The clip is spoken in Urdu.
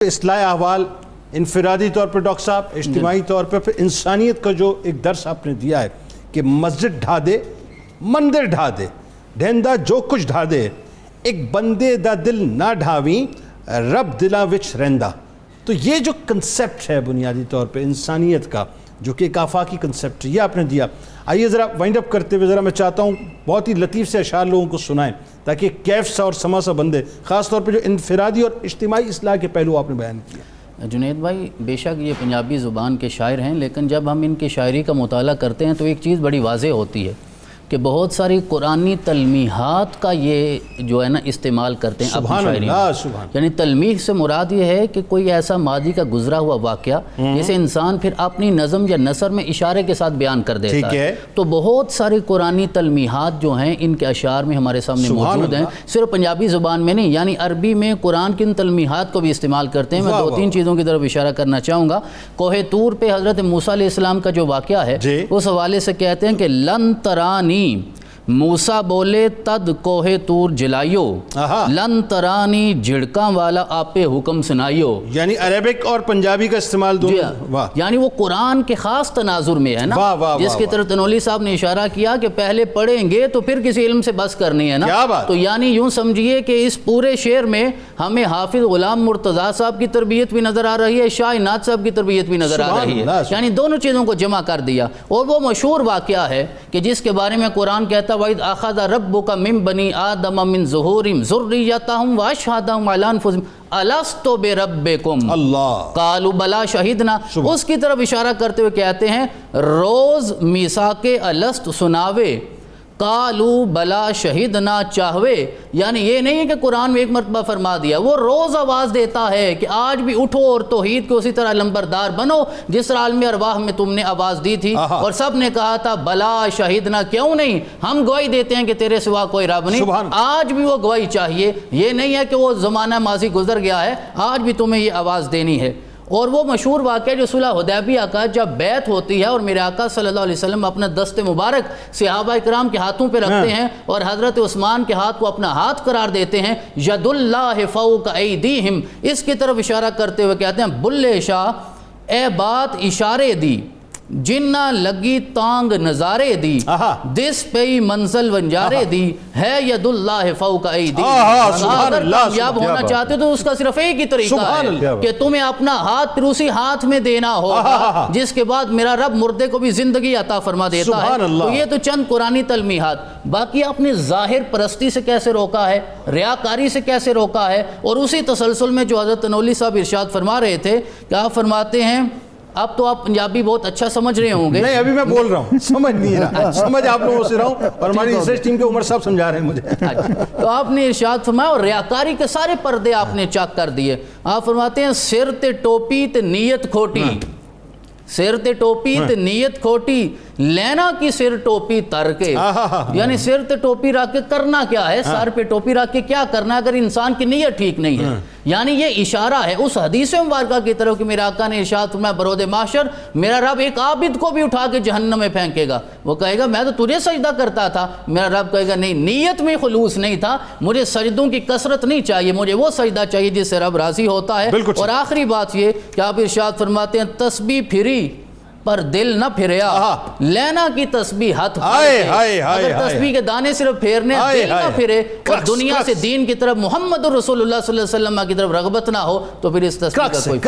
اصلاح احوال انفرادی طور پر ڈاکٹر صاحب، اجتماعی طور پر پھر انسانیت کا جو ایک درس آپ نے دیا ہے کہ مسجد ڈھا دے، مندر ڈھا دے، ڈھیندا جو کچھ ڈھا دے، ایک بندے دا دل نہ ڈھاویں رب دلاں وچ رہندا. تو یہ جو کنسیپٹ ہے بنیادی طور پہ انسانیت کا، جو کہ ایک آفاقی کنسیپٹ ہے، یہ آپ نے دیا. آئیے ذرا وائنڈ اپ کرتے ہوئے ذرا میں چاہتا ہوں بہت ہی لطیف سے اشعار لوگوں کو سنائیں تاکہ کیف سا اور سما سا بندے، خاص طور پہ جو انفرادی اور اجتماعی اصلاح کے پہلو آپ نے بیان کیا. جنید بھائی، بے شک یہ پنجابی زبان کے شاعر ہیں، لیکن جب ہم ان کی شاعری کا مطالعہ کرتے ہیں تو ایک چیز بڑی واضح ہوتی ہے کہ بہت ساری قرآنی تلمیحات کا یہ جو ہے نا استعمال کرتے ہیں اپنی شاعری میں. یعنی تلمیح سے مراد یہ ہے کہ کوئی ایسا ماضی کا گزرا ہوا واقعہ جسے انسان پھر اپنی نظم یا نثر میں اشارے کے ساتھ بیان کر دیتا ہے. تو بہت ساری قرآنی تلمیحات جو ہیں ان کے اشعار میں ہمارے سامنے موجود ہیں، صرف پنجابی زبان میں نہیں، یعنی عربی میں قرآن کی ان تلمیحات کو بھی استعمال کرتے ہیں. میں دو تین چیزوں کی طرف اشارہ کرنا چاہوں گا. کوہ طور پہ حضرت موسیٰ علیہ السلام کا جو واقعہ ہے اس حوالے سے کہتے ہیں کہ لن ترانی موسیٰ بولے تد کوہ طور جلائیو، لن ترانی جھڑکاں والا آپ حکم سنائیو. یعنی عربک اور پنجابی کا استعمال دونوں، یعنی وہ قرآن کے خاص تناظر میں ہے نا، جس کی طرف تنولی صاحب نے اشارہ کیا کہ پہلے پڑھیں گے تو پھر کسی علم سے بس کرنی ہے نا. تو یعنی یوں سمجھیے کہ اس پورے شعر میں ہمیں حافظ غلام مرتضیٰ صاحب کی تربیت بھی نظر آ رہی ہے، شاہ نعت صاحب کی تربیت بھی نظر آ رہی ہے. یعنی دونوں چیزوں کو جمع کر دیا. اور وہ مشہور واقعہ ہے کہ جس کے بارے میں قرآن کہتا وَإِذْ أَخَذَ رَبُّكَ مِن بَنِي آدَمَ مِن ظُهُورِهِمْ ذُرِّيَّتَهُمْ وَأَشْهَدَهُمْ عَلَىٰ أَنفُسِهِمْ أَلَسْتُ بِرَبِّكُمْ قَالُوا بَلَىٰ شَهِدْنَا. اس کی طرف اشارہ کرتے ہوئے کہتے ہیں روز میثاق الست سناوے، قالوا بلا شہدنا چاہوے. یعنی یہ نہیں ہے کہ قرآن میں ایک مرتبہ فرما دیا، وہ روز آواز دیتا ہے کہ آج بھی اٹھو اور توحید کو اسی طرح لمبردار بنو جس طرح عالم ارواح میں تم نے آواز دی تھی. اور سب نے کہا تھا بلا شہدنا، کیوں نہیں، ہم گواہی دیتے ہیں کہ تیرے سوا کوئی رب نہیں. آج بھی وہ گواہی چاہیے، یہ نہیں ہے کہ وہ زمانہ ماضی گزر گیا ہے، آج بھی تمہیں یہ آواز دینی ہے. اور وہ مشہور واقعہ جو صلح حدیبیہ کا جب بیعت ہوتی ہے اور میرے آقا صلی اللہ علیہ وسلم اپنا دست مبارک صحابہ کرام کے ہاتھوں پہ رکھتے ہیں اور حضرت عثمان کے ہاتھ کو اپنا ہاتھ قرار دیتے ہیں، ید اللہ فوق ایدیہم، اس کی طرف اشارہ کرتے ہوئے کہتے ہیں بلے شاہ اے بات اشارے دی، جنہ لگی تانگ نظارے دی، دس پئی منزل ونجارے دی، ہے ید اللہ فوق ایدی. اگر کامیاب ہونا چاہتے تو اس کا صرف ایک ہی طریقہ ہے کہ تمہیں اپنا ہاتھ پھر اسی ہاتھ میں دینا ہوگا جس کے بعد میرا رب مردے کو بھی زندگی عطا فرما دیتا ہے. تو یہ تو چند قرآنی تلمیحات. باقی اپنے ظاہر پرستی سے کیسے روکا ہے، ریاکاری سے کیسے روکا ہے، اور اسی تسلسل میں جو حضرت تنولی صاحب ارشاد فرما رہے تھے کہ آپ فرماتے ہیں، اب تو آپ پنجابی بہت اچھا سمجھ رہے ہوں گے. نہیں، ابھی میں بول رہا ہوں، سمجھ نہیں رہا، سمجھ آپ لوگوں سے رہا ہوں، اور ہماری ریسرچ ٹیم کے عمر صاحب سمجھا رہے ہیں مجھے. تو آپ نے ارشاد فرمایا اور ریاکاری کے سارے پردے آپ نے چاک کر دیے. آپ فرماتے ہیں سر تے ٹوپی تے نیت کھوٹی، سر تے ٹوپی تے نیت کھوٹی، لینا کی سر ٹوپی تر کے. یعنی سر تے ٹوپی رکھ کے کرنا کیا ہے، سر پہ ٹوپی رکھ کے کیا کرنا اگر انسان کی نیت ٹھیک نہیں ہے. یعنی یہ اشارہ ہے اس حدیث مبارکہ کی طرف کہ میرے آقا نے ارشاد فرمایا برود محشر میرا رب ایک عابد کو بھی اٹھا کے جہنم میں پھینکے گا. وہ کہے گا میں تو تجھے سجدہ کرتا تھا، میرا رب کہے گا نہیں، نیت میں خلوص نہیں تھا، مجھے سجدوں کی کثرت نہیں چاہیے، مجھے وہ سجدہ چاہیے جس سے رب راضی ہوتا ہے. اور آخری بات یہ کہ آپ ارشاد فرماتے ہیں تسبیح پھری پر دل نہ پھریا، لینا کی تسبیح ہاتھ پھیرے. اگر تسبیح کے دانے صرف پھیرنے دل نہ پھرے اور دنیا سے دین کی طرف محمد رسول اللہ صلی اللہ علیہ وسلم کی طرف رغبت نہ ہو تو پھر اس تسبیح کا کوئی